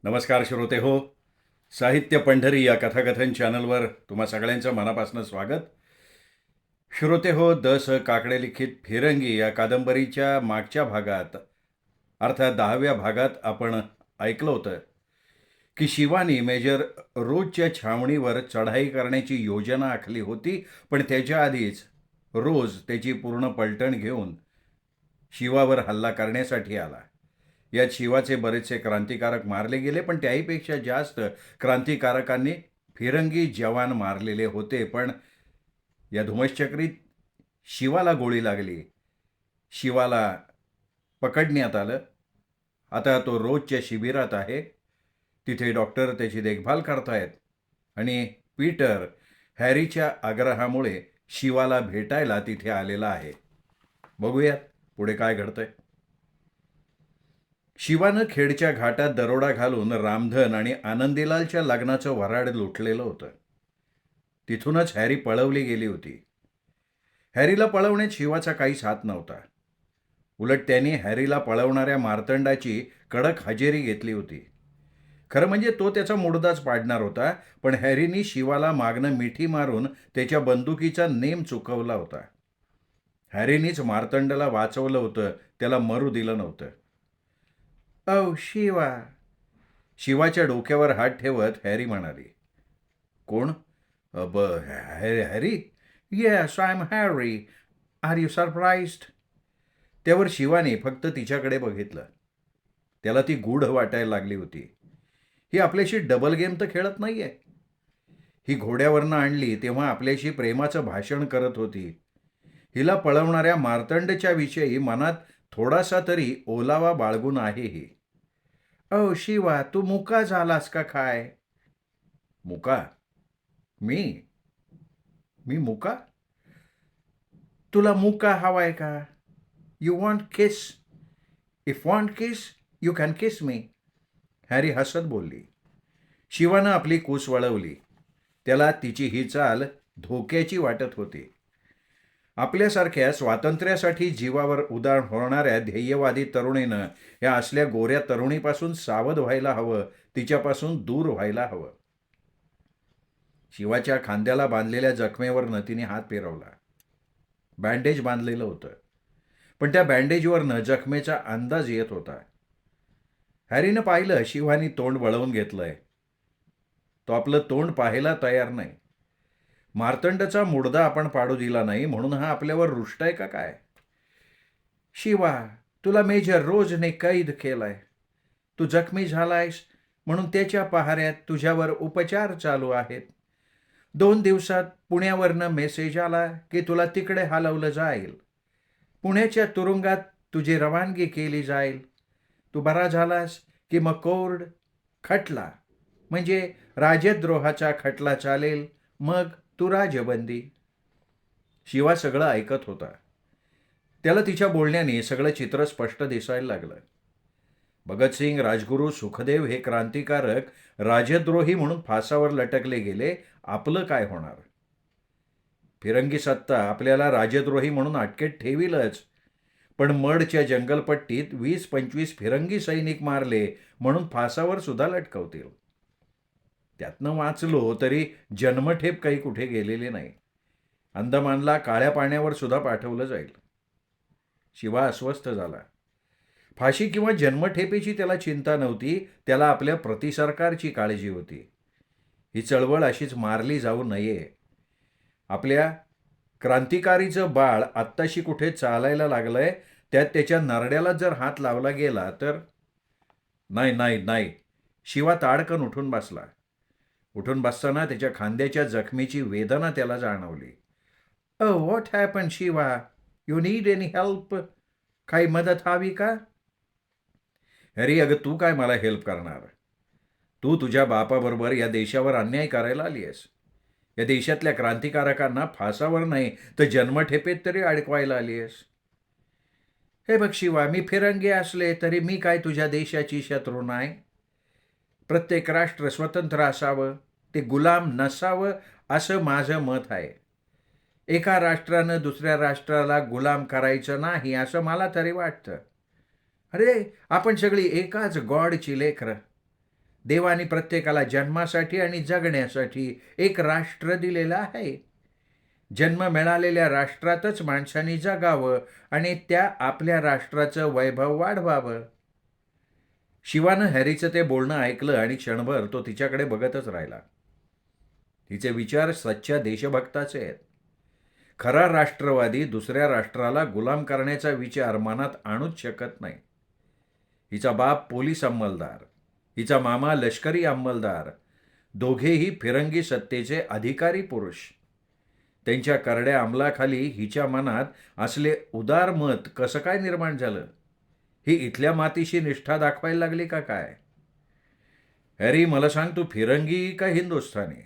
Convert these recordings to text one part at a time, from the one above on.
नमस्कार श्रोते हो. साहित्य पंढरी या कथाकथन चॅनलवर तुम्हा सगळ्यांचं मनापासून स्वागत. श्रोते हो, द स काकडे लिखित फिरंगी या कादंबरीच्या मागच्या भागात अर्थात 10व्या भागात आपण ऐकलं होतं की शिवानी मेजर रोजच्या छावणीवर चढाई करण्याची योजना आखली होती, पण त्याच्या आधीच रोज त्याची पूर्ण पलटण घेऊन शिवावर हल्ला करण्यासाठी आला. यात शिवाचे बरेचसे क्रांतिकारक मारले गेले, पण त्याहीपेक्षा जास्त क्रांतिकारकांनी फिरंगी जवान मारलेले होते. पण या धुमश्चक्रीत शिवाला गोळी लागली. शिवाला पकडण्यात आलं. आता तो रोजच्या शिबिरात आहे. तिथे डॉक्टर त्याची देखभाल करतायत आणि पीटर हॅरीच्या आग्रहामुळे शिवाला भेटायला तिथे आलेला आहे. बघूयात पुढे काय घडतंय. शिवानं खेडच्या घाटात दरोडा घालून रामधन आणि आनंदीलालच्या लग्नाचं वऱ्हाड लुटलेलं होतं. तिथूनच हॅरी पळवली गेली होती. हॅरीला पळवण्यात शिवाचा काहीच हात नव्हता. उलट त्यांनी हॅरीला पळवणाऱ्या मार्तंडाची कडक हजेरी घेतली होती. खरं म्हणजे तो त्याचा मुडदाच पाडणार होता, पण हॅरीनी शिवाला मागणं मिठी मारून त्याच्या बंदुकीचा नेम चुकवला होता. हॅरीनीच मार्तंडाला वाचवलं होतं, त्याला मरू दिलं नव्हतं. "ओ शिवा." शिवाच्या डोक्यावर हात ठेवत हॅरी म्हणाली. "कोण? Harry?" "Yes, I am Harry. Are you surprised?" त्यावर शिवाने फक्त तिच्याकडे बघितलं. त्याला ती गूढ वाटायला लागली होती. ही आपल्याशी डबल गेम तर खेळत नाहीये. ही घोड्यावरनं आणली तेव्हा आपल्याशी प्रेमाचं भाषण करत होती. हिला पळवणाऱ्या मार्तंडच्या विषयी मनात थोडासा तरी ओलावा बाळगून आहे ही. "ओ शिवा, तू मुका झालास का काय?" "मुका? मी? मी मुका? तुला मुका हवाय का? You want kiss? If want kiss, you can kiss me." Harry हसत बोलली. शिवानं आपली कूस वळवली. त्याला तिची ही चाल धोक्याची वाटत होती. आपल्यासारख्या स्वातंत्र्यासाठी जीवावर उदार होणाऱ्या ध्येयवादी तरुणीनं या असल्या गोऱ्या तरुणीपासून सावध व्हायला हवं, तिच्यापासून दूर व्हायला हवं. शिवाच्या खांद्याला बांधलेल्या जखमेवरनं तिने हात फिरवला. बँडेज बांधलेलं होतं, पण त्या बँडेजवरनं जखमेचा अंदाज येत होता. हॅरीनं पाहिलं शिवानी तोंड वळवून घेतलंय. तो आपलं तोंड पाहायला तयार नाही. मार्तंडचा मुडदा आपण पाडू दिला नाही म्हणून हा आपल्यावर रुष्टाय का काय? "शिवा, तुला मेजर रोजने कैद केलाय. तू जखमी झालायस म्हणून त्याच्या पहाऱ्यात तुझ्यावर उपचार चालू आहेत. 2 दिवसात पुण्यावरनं मेसेज आला की तुला तिकडे हलवलं जाईल. पुण्याच्या तुरुंगात तुझी रवानगी केली जाईल. तू बरा झालास की मग कोर्ट खटला, म्हणजे राजद्रोहाचा खटला चालेल. मग तू राजबंदी." शिवा सगळं ऐकत होता. त्याला तिच्या बोलण्याने सगळं चित्र स्पष्ट दिसायला लागलं. भगतसिंग, राजगुरू, सुखदेव हे क्रांतिकारक राजद्रोही म्हणून फासावर लटकले गेले. आपलं काय होणार? फिरंगी सत्ता आपल्याला राजद्रोही म्हणून अटकेत ठेवीलच, पण मडच्या जंगलपट्टीत 20-25 फिरंगी सैनिक मारले म्हणून फासावर सुद्धा लटकवतील. त्यातनं वाचलो तरी जन्मठेप काही कुठे गेलेली नाही. अंदमानला काळ्या पाण्यावर सुद्धा पाठवलं जाईल. शिवा अस्वस्थ झाला. फाशी किंवा जन्मठेपेची त्याला चिंता नव्हती, त्याला आपल्या प्रतिसरकारची काळजी होती. ही चळवळ अशीच मारली जाऊ नये. आपल्या क्रांतिकारीचं बाळ आत्ताशी कुठे चालायला लागलंय, त्यात त्याच्या नरड्याला जर हात लावला गेला तर. नाही नाही नाही. शिवा ताडकन उठून बसला. उठून बसताना त्याच्या खांद्याच्या जखमीची वेदना त्याला जाणवली. "Oh what happen Shiva? You need any help? काही मदत हवी का?" "हॅरी, अगं तू काय मला हेल्प करणार? तू तुझ्या बापाबरोबर या देशावर अन्याय करायला आली आहेस. या देशातल्या क्रांतिकारकांना फासावर नाही तर जन्मठेपेत तरी अडकवायला आली आहेस." "हे बघ शिवा, मी फिरंगी असले तरी मी काय तुझ्या देशाची शत्रू नाही. प्रत्येक राष्ट्र स्वतंत्र असावं, ते गुलाम नसावं असं माझं मत आहे. एका राष्ट्रानं दुसऱ्या राष्ट्राला गुलाम करायचं नाही असं मला तरी वाटतं. अरे, आपण सगळी एकाच गॉडची लेकरं. देवाने प्रत्येकाला जन्मासाठी आणि जगण्यासाठी एक राष्ट्र दिलेलं आहे. जन्म मिळालेल्या राष्ट्रातच माणसांनी जगावं आणि त्या आपल्या राष्ट्राचं वैभव वाढवावं. शिवानं हॅरीचं ते बोलणं ऐकलं आणि क्षणभर तो तिच्याकडे बघतच राहिला. तिचे विचार सच्च्या देशभक्ताचे आहेत. खरा राष्ट्रवादी दुसऱ्या राष्ट्राला गुलाम करण्याचा विचार मनात आणूच शकत नाही. हिचा बाप पोलीस अंमलदार, हिचा मामा लष्करी अंमलदार, दोघेही फिरंगी सत्तेचे अधिकारी पुरुष. त्यांच्या करड्या अंमलाखाली हिच्या मनात असले उदार मत कसं काय निर्माण झालं? ही इथल्या मातीशी निष्ठा दाखवायला लागली का काय? हॅरी, मला सांग, तू फिरंगी का हिंदुस्थानी?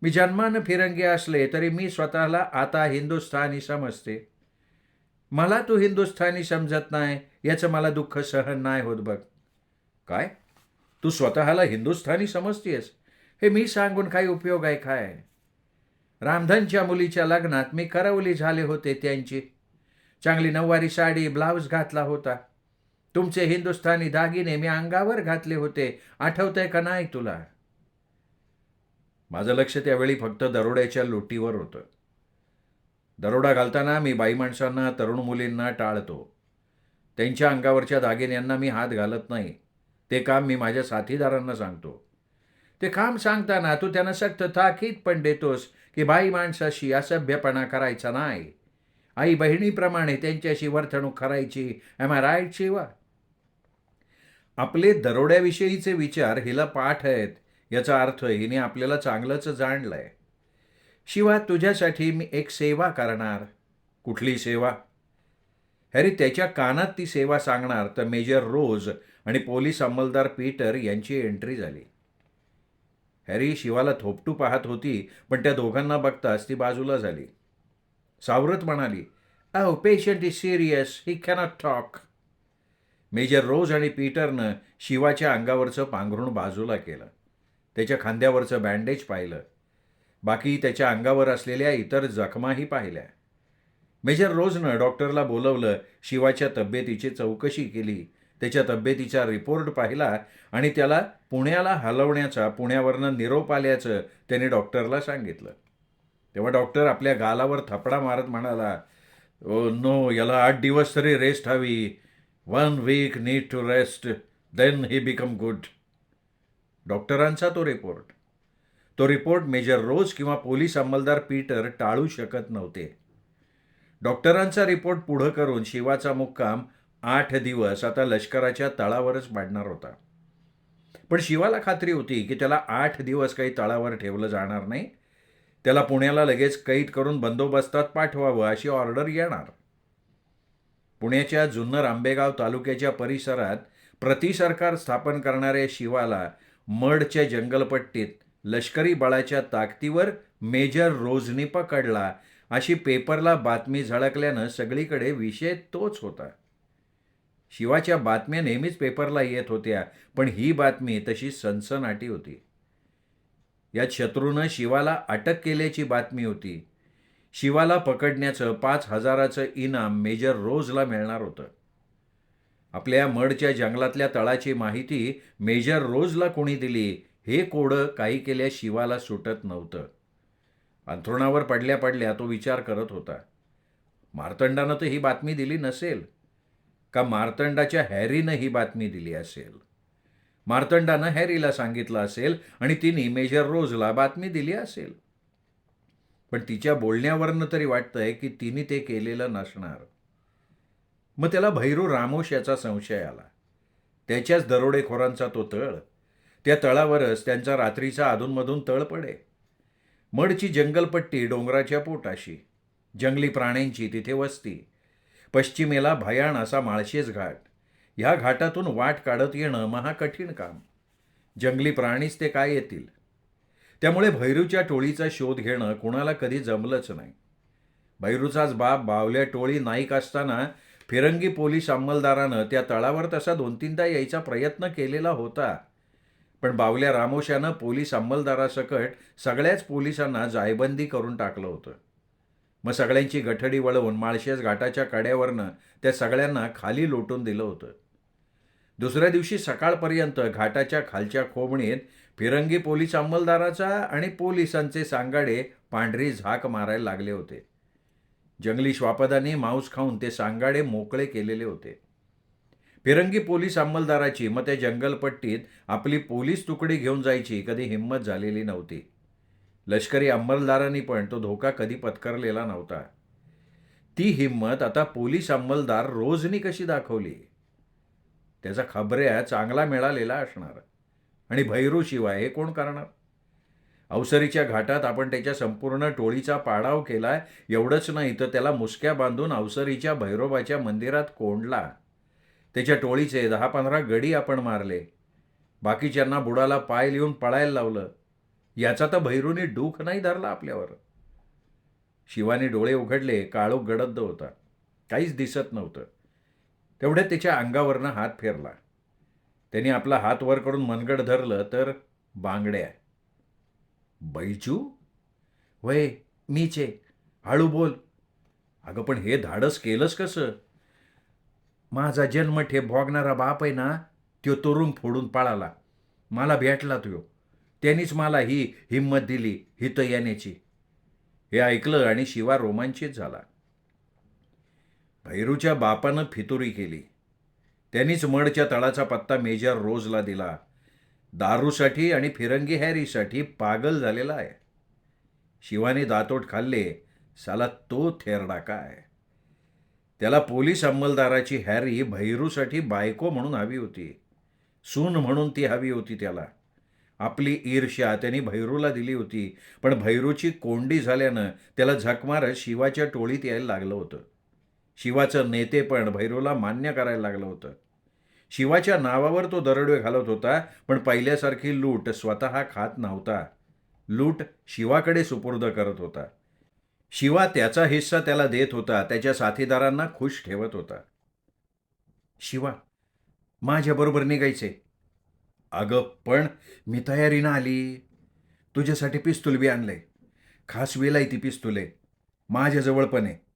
मी जन्मानं फिरंगी असले तरी मी स्वतःला आता हिंदुस्थानी समजते. मला तू हिंदुस्थानी समजत नाही याचं मला दुःख सहन नाही होत बघ. काय? तू स्वतःला हिंदुस्थानी समजतेस? हे मी सांगून काही उपयोग आहे काय? रामधनच्या मुलीच्या लग्नात मी करवली झाले होते त्यांची. चांगली नऊवारी साडी, ब्लाऊज घातला होता. तुमचे हिंदुस्थानी दागिने मी अंगावर घातले होते. आठवतंय का नाही तुला? माझं लक्ष त्यावेळी फक्त दरोड्याच्या लुटीवर होतं. दरोडा घालताना मी बाई माणसांना, तरुण मुलींना टाळतो. त्यांच्या अंगावरच्या दागिन्यांना मी हात घालत नाही. ते काम मी माझ्या साथीदारांना सांगतो. ते काम सांगताना तू त्यांना सक्त ताकीद पण देतोस की बाई माणसाशी असभ्यपणा करायचा नाही. आई बहिणीप्रमाणे त्यांच्याशी वर्तणूक करायची. Am I right Shiva? आपले दरोड्याविषयीचे विचार हिला पाठ आहेत याचा अर्थ हिने आपल्याला चांगलंच जाणलंय. शिवा, तुझ्यासाठी मी एक सेवा करणार. कुठली सेवा? हॅरी त्याच्या कानात ती सेवा सांगणार तर मेजर रोज आणि पोलीस अंमलदार पीटर यांची एंट्री झाली. हॅरी शिवाला थोपटू पाहत होती, पण त्या दोघांना बघताच ती बाजूला झाली. सावरत म्हणाली, "oh, patient is serious. He cannot talk." Major Rose आणि पीटरनं शिवाच्या अंगावरचं पांघरूण बाजूला केलं. त्याच्या खांद्यावरचं बँडेज पाहिलं. बाकी त्याच्या अंगावर असलेल्या इतर जखमाही पाहिल्या. मेजर रोजनं डॉक्टरला बोलवलं, शिवाच्या तब्येतीची चौकशी केली, त्याच्या तब्येतीचा रिपोर्ट पाहिला आणि त्याला पुण्याला हलवण्याचा, पुण्यावरनं निरोप आल्याचं त्याने डॉक्टरला सांगितलं. तेव्हा डॉक्टर आपल्या गालावर थपडा मारत म्हणाला, "ओ नो, याला 8 दिवस तरी रेस्ट हवी. 1 week need to rest, then he become good." डॉक्टरांचा तो रिपोर्ट मेजर रोज किंवा पोलीस अंमलदार पीटर टाळू शकत नव्हते. डॉक्टरांचा रिपोर्ट पुढं करून शिवाचा मुक्काम 8 दिवस आता लष्कराच्या तळावरच पाडणार होता. पण शिवाला खात्री होती की त्याला 8 दिवस काही तळावर ठेवलं जाणार नाही. त्याला पुण्याला लगेच कैद करून बंदोबस्तात पाठवावं अशी ऑर्डर येणार. पुण्याच्या जुन्नर आंबेगाव तालुक्याच्या परिसरात प्रतिसरकार स्थापन करणाऱ्या शिवाला मडच्या जंगलपट्टीत लष्करी बळाच्या ताकदीवर मेजर रोजनी पकडला अशी पेपरला बातमी झळकल्यानं सगळीकडे विषय तोच होता. शिवाच्या बातम्या नेहमीच पेपरला येत होत्या, पण ही बातमी तशी सनसनाटी होती. या शत्रूनं शिवाला अटक केल्याची बातमी होती. शिवाला पकडण्याचं 5,000चं इनाम मेजर रोजला मिळणार होतं. आपल्या मडच्या जंगलातल्या तळाची माहिती मेजर रोजला कोणी दिली हे कोडं काही केल्या शिवाला सुटत नव्हतं. अंथरुणावर पडल्या पडल्या तो विचार करत होता, मार्तंडानं तर ही बातमी दिली नसेल का मार्तंडाच्या हॅरीनं ही बातमी दिली असेल. मार्तंडानं हॅरीला सांगितलं असेल आणि तिने मेजर रोजला बातमी दिली असेल. पण तिच्या बोलण्यावरनं तरी वाटतंय की तिने ते केलेलं नसणार. मग त्याला भैरू रामोश याचा संशय आला. त्याच्याच दरोडेखोरांचा तो तळ. त्या तळावरच त्यांचा रात्रीचा अधूनमधून तळ पडे. मडची जंगलपट्टी डोंगराच्या पोटाशी, जंगली प्राण्यांची तिथे वस्ती. पश्चिमेला भयाण असा माळशेज घाट. ह्या घाटातून वाट काढत येणं महाकठीण काम. जंगली प्राणीच ते काय येतील. त्यामुळे भैरूच्या टोळीचा शोध घेणं कुणाला कधी जमलंच नाही. भैरूचाच बाप बावल्या टोळी नाईक असताना फिरंगी पोलीस अंमलदारानं त्या तळावर तसा 2-3दा यायचा प्रयत्न केलेला होता. पण बावल्या रामोशानं पोलीस अंमलदारासकट सगळ्याच पोलिसांना जायबंदी करून टाकलं होतं. मग सगळ्यांची गठडी वळवून माळशेज घाटाच्या कड्यावरनं त्या सगळ्यांना खाली लोटून दिलं होतं. दुसऱ्या दिवशी सकाळपर्यंत घाटाच्या खालच्या खोबणीत फिरंगी पोलीस अंमलदाराचा आणि पोलिसांचे सांगाडे पांढरी झाक मारायला लागले होते. जंगली श्वापदांनी मांस खाऊन ते सांगाडे मोकळे केलेले होते. फिरंगी पोलीस अंमलदाराची मग त्या जंगलपट्टीत आपली पोलीस तुकडी घेऊन जायची कधी हिंमत झालेली नव्हती. लष्करी अंमलदारांनी पण तो धोका कधी पत्करलेला नव्हता. ती हिंमत आता पोलीस अंमलदार रोजनी कशी दाखवली? त्याचा खबऱ्या चांगला मिळालेला असणार. आणि भैरूशिवाय हे कोण करणार? अवसरीच्या घाटात आपण त्याच्या संपूर्ण टोळीचा पाडाव केला. एवढंच नाही तर त्याला मुसक्या बांधून अवसरीच्या भैरोबाच्या मंदिरात कोंडला. त्याच्या टोळीचे 10-15 गडी आपण मारले. बाकीच्यांना बुडाला पाय लिहून पळायला लावलं. याचा तर भैरूनी डूख नाही धरला आपल्यावर. शिवाने डोळे उघडले. काळोख गडद होता. काहीच दिसत नव्हतं. तेवढ्यात त्याच्या अंगावरनं हात फिरला. त्याने आपला हात वर करून मनगड धरलं तर बांगड्या. बैजू? वय मीचे. हळू बोल. अगं पण हे धाडस केलंस कसं? माझा जन्मठे भोगणारा बाप आहे ना, त्यो तरुण फोडून पळाला. मला भेटला तो. त्यांनीच मला ही हिंमत दिली हिथं येण्याची. हे ऐकलं आणि शिवा रोमांचित झाला. भैरूच्या बापानं फितुरी केली. त्यांनीच मडच्या तळाचा पत्ता मेजर रोजला दिला. दारूसाठी आणि फिरंगी हॅरीसाठी पागल झालेला आहे. शिवाने दातोट खाल्ले. साला तो थेरडा काय? त्याला पोलीस अंमलदाराची हॅरी भैरूसाठी बायको म्हणून हवी होती. सून म्हणून ती हवी होती त्याला. आपली ईर्ष्या त्यांनी भैरूला दिली होती. पण भैरूची कोंडी झाल्यानं त्याला झक मारत शिवाच्या टोळीत यायला लागलं होतं. शिवाचं नेतेपण भैरूला मान्य करायला लागलं होतं. शिवाच्या नावावर तो दरोडे घालत होता. पण पहिल्यासारखी लूट स्वतः खात नव्हता. लूट शिवाकडे सुपूर्द करत होता. शिवा त्याचा हिस्सा त्याला देत होता. त्याच्या साथीदारांना खुश ठेवत होता. शिवा, माझ्याबरोबर निघायचे. अगं पण मी तयारीनं आली. तुझ्यासाठी पिस्तूल बी आणलंय. खास विलायती पिस्तूल आहे. माझ्याजवळ पण आहे.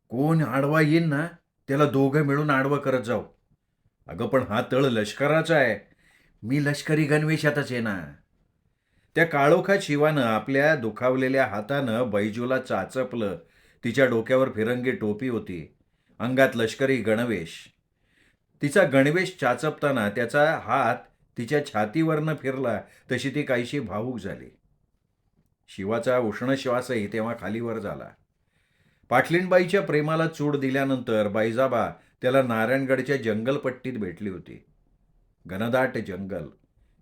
कोण आडवा येईन ना त्याला दोघं मिळून आडवं करत जाऊ. अगं पण हा तळ लष्कराचा आहे. मी लष्करी गणवेशातच आहे ना. त्या काळोखात शिवानं आपल्या दुखावलेल्या हातानं बैजूला चाचपलं. तिच्या डोक्यावर फिरंगी टोपी होती. अंगात लष्करी गणवेश. तिचा गणवेश चाचपताना त्याचा हात तिच्या छातीवरनं फिरला तशी ती काहीशी भावूक झाली. शिवाचा उष्ण श्वासही तेव्हा खालीवर झाला. पाटलीणबाईच्या प्रेमाला चूड दिल्यानंतर बाईजाबा त्याला नारायणगडच्या जंगलपट्टीत भेटली होती. घनदाट जंगल.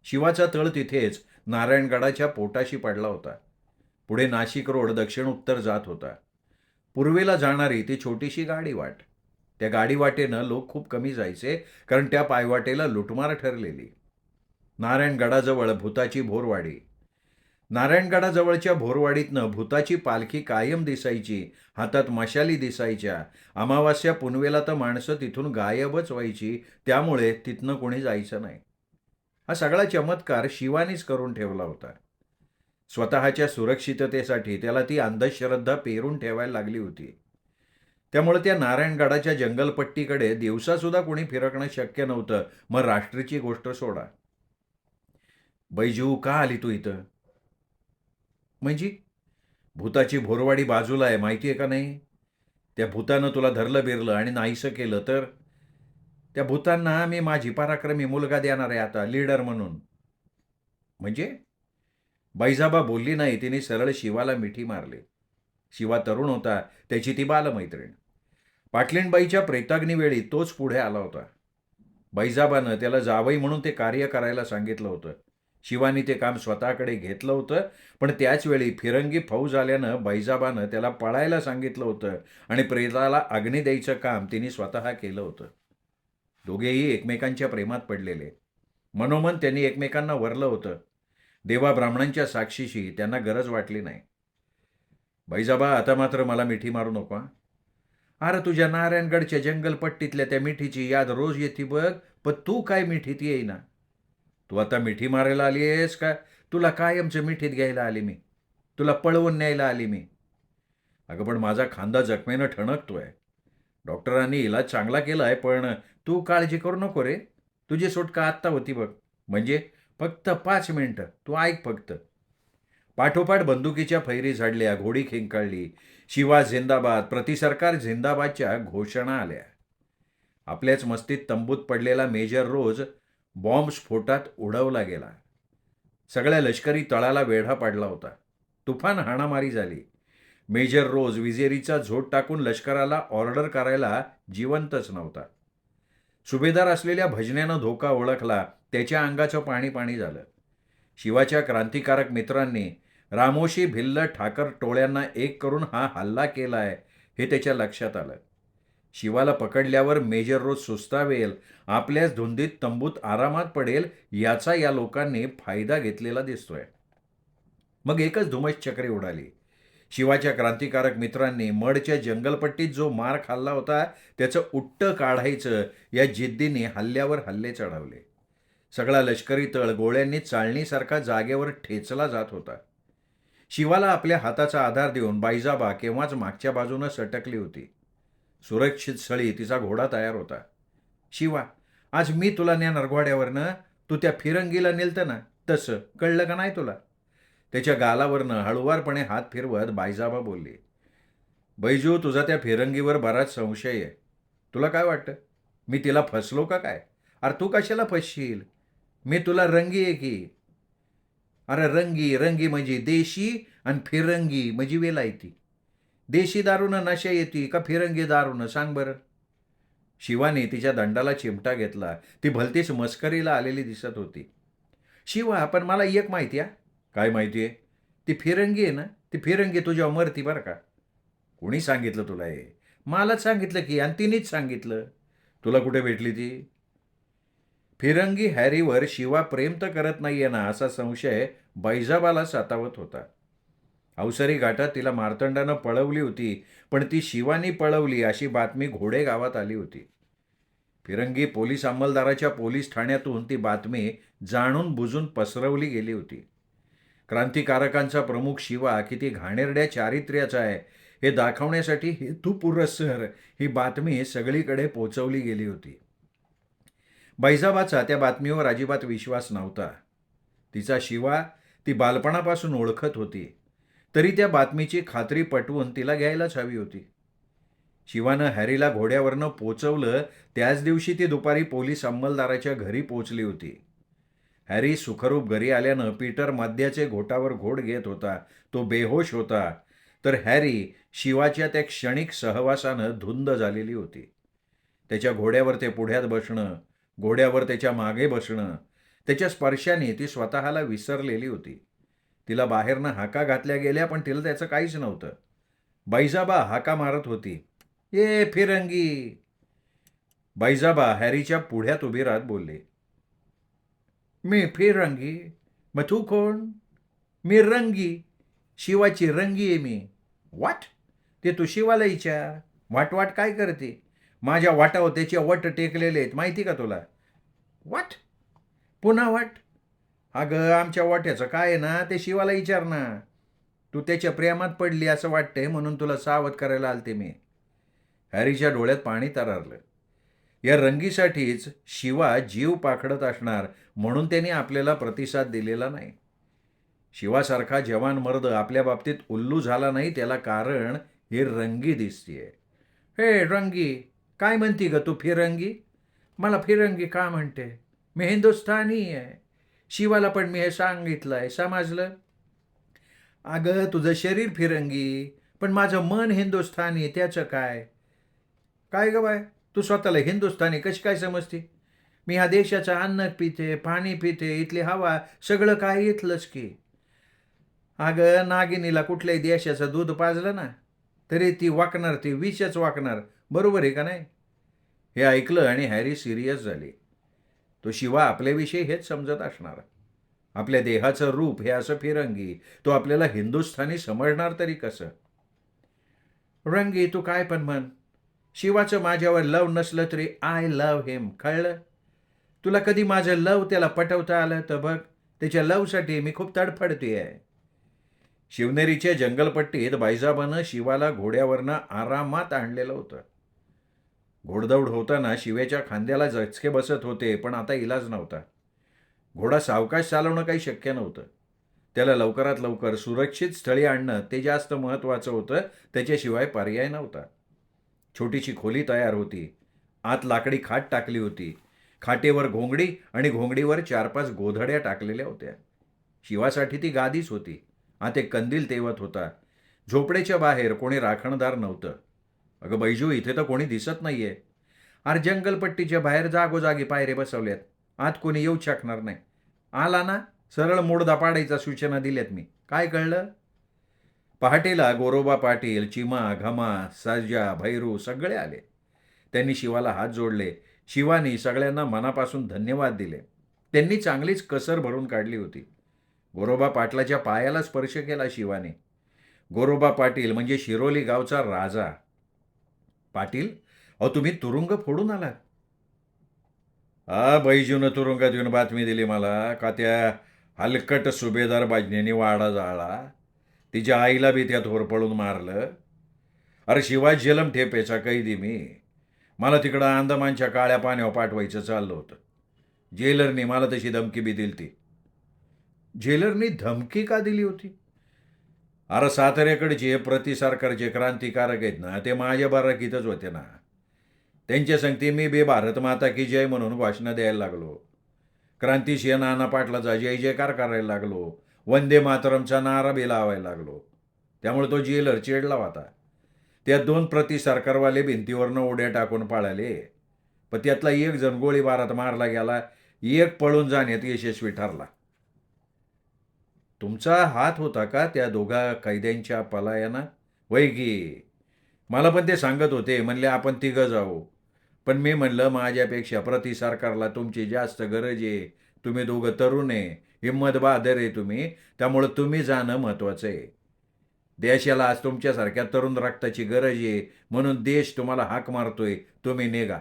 शिवाचा तळ तिथेच नारायणगडाच्या पोटाशी पडला होता. पुढे नाशिक रोड दक्षिण उत्तर जात होता. पूर्वेला जाणारी ती छोटीशी गाडीवाट. त्या गाडीवाटेनं लोक खूप कमी जायचे कारण त्या पायवाटेला लुटमार ठरलेली. नारायणगडाजवळ भूताची भोरवाडी. नारायणगडाजवळच्या भोरवाडीतनं भूताची पालखी कायम दिसायची. हातात मशाली दिसायच्या. अमावास्या पुनवेला तर माणसं तिथून गायबच व्हायची. त्यामुळे तिथनं कोणी जायचं नाही. हा सगळा चमत्कार शिवानीच करून ठेवला होता. स्वतःच्या सुरक्षिततेसाठी त्याला ती अंधश्रद्धा पेरून ठेवायला लागली होती. त्यामुळे त्या नारायणगडाच्या जंगलपट्टीकडे दिवसासुद्धा कोणी फिरकणं शक्य नव्हतं. मग रात्रीची गोष्ट सोडा. बैजू, का आली तू इथं? म्हणजे भूताची भोरवाडी बाजूला आहे, माहिती आहे का नाही? त्या भूतानं तुला धरलं बिरलं आणि नाहीसं केलं तर त्या भूतांना मी माझी पराक्रमी मुलगा देणार आहे आता, लीडर म्हणून. म्हणजे? बैजाबा बोलली नाही. तिने सरळ शिवाला मिठी मारली. शिवा तरुण होता. त्याची ती बालमैत्रीण. पाटलीणबाईच्या प्रेताग्नीवेळी तोच पुढे आला होता. बैजाबानं त्याला जावई म्हणून ते कार्य करायला सांगितलं होतं. शिवानी ते काम स्वतःकडे घेतलं होतं. पण त्याचवेळी फिरंगी फौज आल्यानं बैजाबानं त्याला पळायला सांगितलं होतं आणि प्रेताला अग्नी द्यायचं काम तिने स्वतः केलं होतं. दोघेही एकमेकांच्या प्रेमात पडलेले. मनोमन त्यांनी एकमेकांना वरलं होतं. देवा ब्राह्मणांच्या साक्षीशी त्यांना गरज वाटली नाही. बैजाबा, आता मात्र मला मिठी मारू नको. अरे तुझ्या नारायणगडच्या जंगलपट्टीतल्या त्या मिठीची याद रोज येते बघ. पण तू काय मिठीत येईना? तू आता मिठी मारायला आली आहेस का तुला कायमचं मिठीत घ्यायला आली मी? तुला पळवून न्यायला आली मी? अगं पण माझा खांदा जखमेनं ठणकतोय. डॉक्टरांनी इलाज चांगला केलाय, पण तू काळजी करू नको रे. तुझी सुटका आत्ता होती बघ. म्हणजे फक्त 5 मिनिटं. तू ऐक फक्त. पाठोपाठ बंदुकीच्या फैरी झाडल्या, घोडी खिंकाळली. शिवा जिंदाबाद, प्रतिसरकार जिंदाबादच्या घोषणा आल्या. आपल्याच मस्तीत तंबूत पडलेला मेजर रोज बॉम्बस्फोटात उडवला गेला. सगळ्या लष्करी तळाला वेढा पाडला होता. तुफान हाणामारी झाली. मेजर रोज विजेरीचा झोत टाकून लष्कराला ऑर्डर करायला जिवंतच नव्हता. सुभेदार असलेल्या भजन्यानं धोका ओळखला. त्याच्या अंगाचं पाणी पाणी झालं. शिवाच्या क्रांतिकारक मित्रांनी रामोशी भिल्ल ठाकर टोळ्यांना एक करून हा हल्ला केलाय हे त्याच्या लक्षात आलं. शिवाला पकडल्यावर मेजर रोज सुस्तावेल, आपल्याच धुंदीत तंबूत आरामात पडेल याचा या लोकांनी फायदा घेतलेला दिसतोय. मग एकच धुमश्चक्री उडाली. शिवाच्या क्रांतिकारक मित्रांनी मडच्या जंगलपट्टीत जो मार खाल्ला होता त्याचं उट्टं काढायचं या जिद्दीने हल्ल्यावर हल्ले चढवले. सगळा लष्करी तळ गोळ्यांनी चाळणीसारखा जागेवर ठेचला जात होता. शिवाला आपल्या हाताचा आधार देऊन बाईजाबा केव्हाच मागच्या बाजूनं सटकली होती. सुरक्षित स्थळी तिचा घोडा तयार होता. शिवा, आज मी तुला नेणार घोड्यावरनं. तू त्या फिरंगीला नेलतं ना, तसं कळलं का नाही तुला? त्याच्या गालावरनं हळुवारपणे हात फिरवत बाईजाबा बोलली. बैजू, तुझा त्या फिरंगीवर बराच संशय आहे. तुला काय वाटतं, मी तिला फसलो का काय? अरे तू कशाला फसशील? मी तुला रंगी आहे की. अरे रंगी रंगी म्हणजे देशी आणि फिरंगी म्हणजे वेलायती. देशी दारूनं नशा येते का फिरंगी दारूनं, सांग बरं. शिवाने तिच्या दंडाला चिमटा घेतला. ती भलतीच मस्करीला आलेली दिसत होती. शिवा, पण मला एक माहिती आहे. काय माहिती आहे? ती फिरंगी आहे ना, ती फिरंगी तुझ्यावर मरती बरं का. कोणी सांगितलं तुला हे? मलाच सांगितलं की, आणि तिनेच सांगितलं. तुला कुठे भेटली ती? फिरंगी हॅरीवर शिवा प्रेम तर करत नाहीये ना असा संशय बैजाबाला सतावत होता. अवसरी घाटात तिला मार्तंडानं पळवली होती, पण ती शिवानी पळवली अशी बातमी घोडे गावात आली होती. फिरंगी पोलीस अंमलदाराच्या पोलीस ठाण्यातून ती बातमी जाणून बुजून पसरवली गेली होती. क्रांतिकारकांचा प्रमुख शिवा किती घाणेरड्या चारित्र्याचा आहे हे दाखवण्यासाठी हेतुपुरस्सर ही बातमी सगळीकडे पोचवली गेली होती. बैजाबाचा त्या बातमीवर अजिबात विश्वास नव्हता. तिचा शिवा ती बालपणापासून ओळखत होती, तरी त्या बातमीची खात्री पटवून तिला घ्यायलाच हवी होती. शिवानं हॅरीला घोड्यावरनं पोचवलं त्याच दिवशी ती दुपारी पोलीस अंमलदाराच्या घरी पोचली होती. हॅरी सुखरूप घरी आल्यानं पीटर मद्याचे घोटावर घोट घेत होता. तो बेहोश होता, तर हॅरी शिवाच्या त्या क्षणिक सहवासानं धुंद झालेली होती. त्याच्या घोड्यावर ते पुढ्यात बसणं, घोड्यावर त्याच्या मागे बसणं, त्याच्या स्पर्शाने ती स्वतःला विसरलेली होती. तिला बाहेरनं हाका घातल्या गेल्या, पण तिला त्याचं काहीच नव्हतं. बैजाबा हाका मारत होती. ये फिरंगी. बैजाबा हॅरीच्या पुढ्यात उभी राहत बोलली. मी फिरंगी? मग तू कोण? मी रंगी, शिवाची रंगी आहे मी. वाट? ते तू शिवाला विचार. वाट वाट काय करते? माझ्या वाटावर त्याचे वट टेकलेले आहेत, माहिती का तुला? वाट? पुन्हा वाट? अगं, आमच्या वाट्याचं काय आहे ना ते शिवाला विचार ना. तू त्याच्या प्रेमात पडली असं वाटतंय म्हणून तुला सावध करायला आलते मी. हॅरीच्या डोळ्यात पाणी तरळलं. या रंगीसाठीच शिवा जीव पाखडत असणार म्हणून त्याने आपल्याला प्रतिसाद दिलेला नाही. शिवासारखा जवान मर्द आपल्या बाबतीत उल्लू झाला नाही त्याला कारण ही रंगी दिसतीये. हे रंगी, काय म्हणती ग तू फिरंगी? मला फिरंगी का म्हणते? मी हिंदुस्थानी आहे. शिवाला पण मी हे सांगितलंय, समजलं? अगं, तुझं शरीर फिरंगी, पण माझं मन हिंदुस्थानी, त्याचं काय? काय ग बाय, तू स्वतःला हिंदुस्थानी कशी काय समजते? मी ह्या देशाचं अन्न पिते, पाणी पिते, इथली हवा, सगळं काय इथलंच की. अगं, नागिनीला कुठल्याही देशाचं दूध पाजलं ना तरी ती वाकणार, ती विषच वाकणार. बरोबर आहे का नाही? हे ऐकलं आणि हॅरी सिरियस झाली. तो शिवा आपल्याविषयी हेच समजत असणार. आपल्या देहाचं रूप हे असं फिरंगी, तो आपल्याला हिंदुस्थानी समजणार तरी कसं? रंगी, तू काय पण म्हण, शिवाचं माझ्यावर लव नसलं तरी आय लव हिम, कळलं? तुला कधी माझं लव त्याला पटवता आलं तर बघ. त्याच्या लवसाठी मी खूप तडफडते. शिवनेरीच्या जंगलपट्टीत बैजाबानं शिवाला घोड्यावरनं आरामात आणलेलं होतं. घोडदौड होताना शिवेच्या खांद्याला झचके बसत होते, पण आता इलाज नव्हता. घोडा सावकाश चालवणं काही शक्य नव्हतं. त्याला लवकरात लवकर सुरक्षित स्थळी आणणं ते जास्त महत्त्वाचं होतं. त्याच्याशिवाय पर्याय नव्हता. छोटीशी खोली तयार होती. आत लाकडी खाट टाकली होती. खाटेवर घोंगडी आणि घोंगडीवर 4-5 गोधड्या टाकलेल्या होत्या. शिवासाठी ती गादीच होती. आत एक कंदील तेवत होता. झोपडेच्या बाहेर कोणी राखणदार नव्हतं. "अगं बैजू, इथे तर कोणी दिसत नाहीये." "अरे जंगलपट्टीच्या बाहेर जागोजागी पायरे बसवल्यात. आत कोणी येऊच शकणार नाही." "आला ना, सरळ मोडदा पाडायचा सूचना दिल्यात मी. काय कळलं?" पहाटेला गोरोबा पाटील, चिमा, घमा, सर्जा, भैरू सगळे आले. त्यांनी शिवाला हात जोडले. शिवानी सगळ्यांना मनापासून धन्यवाद दिले. त्यांनी चांगलीच कसर भरून काढली होती. गोरोबा पाटलाच्या पायाला स्पर्श केला शिवाने. गोरोबा पाटील म्हणजे शिरोली गावचा राजा. "पाटील, अहो तुम्ही तुरुंग फोडून आलात." बैजूनं तुरुंगात येऊन बातमी दिली मला का त्या हलकट सुभेदार बाजनेनी वाडा जाळला. तिच्या आईला बी त्यात होरपळून मारलं. अरे शिवाय जेलम ठेपेचा कैदी मी. मला तिकडं अंदमानच्या काळ्या पाण्यावर पाठवायचं चाललं होतं. जेलरनी मला तशी धमकी बी दिली ती. जेलरनी धमकी का दिली होती? अरे साताऱ्याकडचे सरकारचे क्रांतिकारक आहेत ना, ते माझ्या बाराकीतच होते ना. त्यांच्या संगती मी बे भारत माता की जय म्हणून घोषणा द्यायला लागलो. क्रांतिसिंह नाना पाटलाचा जय जयकार करायला लागलो. वंदे मातरमचा नारा बी लावायला लागलो. त्यामुळे तो जेलर चिडला होता. त्या 2 सरकारवाले भिंतीवरनं उड्या टाकून पळाले. पण त्यातला एक जण गोळीबारात मारला गेला. एक पळून जाण्यात यशस्वी ठरला. तुमचा हात होता का त्या दोघा कैद्यांच्या पलायनात? "वय की. मला पण ते सांगत होते. म्हणले आपण तिघं जाऊ. पण मी म्हणलं माझ्यापेक्षा सरकारला तुमची जास्त गरज आहे. तुम्ही दोघं तरुण आहे. हिम्मत बहादर आहे तुम्ही. त्यामुळं तुम्ही जाणं महत्त्वाचं आहे. देशाला आज तुमच्यासारख्या तरुण रक्ताची गरज आहे. म्हणून देश तुम्हाला हाक मारतोय. तुम्ही निघा."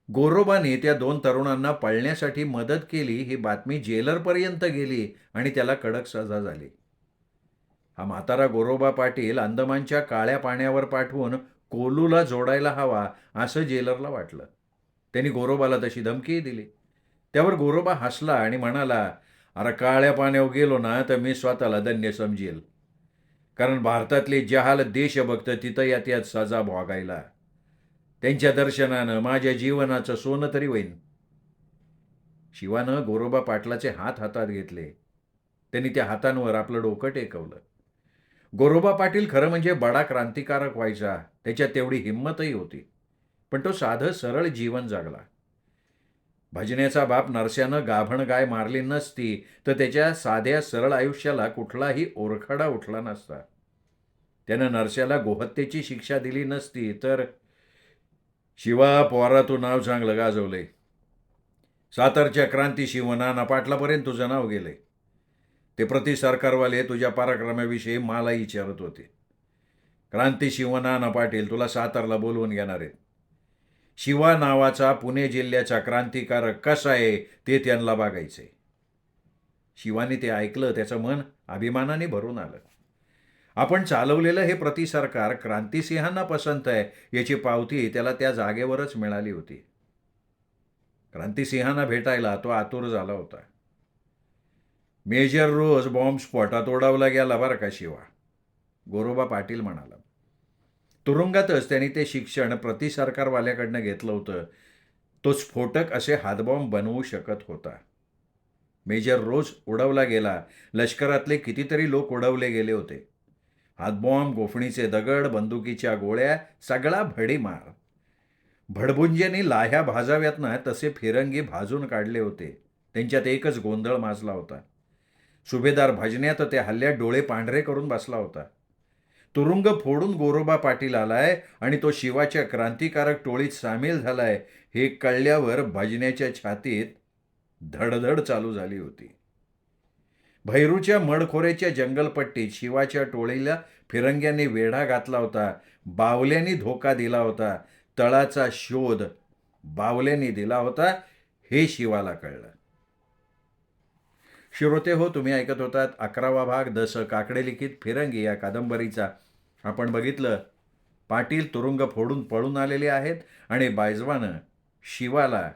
गोरोबाने त्या 2 तरुणांना पळण्यासाठी मदत केली ही बातमी जेलरपर्यंत गेली आणि त्याला कडक सजा झाली. हा म्हातारा गोरोबा पाटील अंदमानच्या काळ्या पाण्यावर पाठवून कोलूला जोडायला हवा असं जेलरला वाटलं. त्यांनी गोरोबाला तशी धमकीही दिली. त्यावर गोरोबा हसला आणि म्हणाला, "अरे काळ्या पाण्यावर गेलो ना तर मी स्वतःला धन्य समजेल. कारण भारतातले जहाल देशभक्त तिथं येतात सजा भोगायला. त्यांच्या दर्शनानं माझ्या जीवनाचं सोनं तरी होईन." शिवानं गोरोबा पाटलाचे हात हातात घेतले. त्यांनी त्या हातांवर आपलं डोकं टेकवलं. गोरोबा पाटील खरं म्हणजे बडा क्रांतिकारक व्हायचा. त्याच्यात तेवढी हिंमतही होती. पण तो साधं सरळ जीवन जगला. भजनेचा बाप नरस्यानं गाभण गाय मारली नसती तर त्याच्या साध्या सरळ आयुष्याला कुठलाही ओरखडा उठला नसता. त्यानं नरस्याला गोहत्येची शिक्षा दिली नसती तर "शिवा पोरा, तू नाव चांगलं गाजवलंय. सातारच्या क्रांतिशिंह नाना पाटलापर्यंत तुझं नाव गेलंय. ते सरकारवाले तुझ्या पराक्रमाविषयी मला विचारत होते. क्रांतिसिंह नाना पाटील तुला सातारला बोलवून घेणार आहेत. शिवा नावाचा पुणे जिल्ह्याचा क्रांतिकारक कसा आहे ते त्यांना बघायचंय." शिवाने ते ऐकलं. त्याचं मन अभिमानाने भरून आलं. आपण चालवलेलं हे सरकार क्रांतिसिंहांना पसंत आहे याची पावती त्याला त्या जागेवरच मिळाली होती. क्रांतिसिंहांना भेटायला तो आतुर झाला होता. "मेजर रोज बॉम्बस्फोटात उडवला गेला बरं का शिवा," गोरोबा पाटील म्हणाला. तुरुंगातच त्यांनी ते शिक्षण सरकारवाल्याकडनं घेतलं होतं. तो स्फोटक असे हातबॉम्ब बनवू शकत होता. मेजर रोज उडवला गेला. लष्करातले कितीतरी लोक उडवले गेले होते. हातबॉम्ब, गोफणीचे दगड, बंदुकीच्या गोळ्या सगळा भडीमार. भडभुंजेनी लाह्या भाजाव्यात ना तसे फिरंगी भाजून काढले होते. त्यांच्यात एकच गोंधळ माजला होता. सुभेदार भजन्यात त्या हल्ल्यात डोळे पांढरे करून बसला होता. तुरुंग फोडून गोरोबा पाटील आलाय आणि तो शिवाच्या क्रांतिकारक टोळीत सामील झालाय हे कळल्यावर भजन्याच्या छातीत धडधड चालू झाली होती. भैरूच्या मडखोऱ्याच्या जंगलपट्टीत शिवाच्या टोळीला फिरंग्यांनी वेढा घातला होता. बावल्यांनी धोका दिला होता. तळाचा शोध बावल्यांनी दिला होता हे शिवाला कळलं. श्रोते हो, तुम्ही ऐकत होतात 11वा भाग द स काकडे लिखित फिरंगी या कादंबरीचा. आपण बघितलं पाटील तुरुंग फोडून पळून आलेले आहेत आणि बायजवानं शिवाला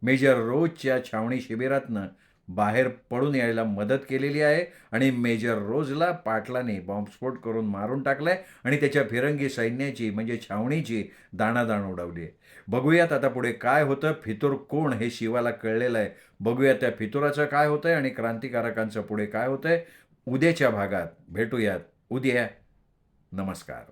मेजर रोजच्या छावणी शिबिरातनं बाहेर पडून यायला मदत केलेली आहे आणि मेजर रोजला पाटलाने बॉम्बस्फोट करून मारून टाकलाय आणि त्याच्या फिरंगी सैन्याची म्हणजे छावणीची दाणादाण उडवली आहे. बघूयात आता पुढे काय होतं. फितूर कोण हे शिवाला कळलेलं आहे. बघूयात त्या फितुराचं काय होतंय आणि क्रांतिकारकांचं पुढे काय होतंय. उद्याच्या भागात भेटूयात. उद्या. नमस्कार.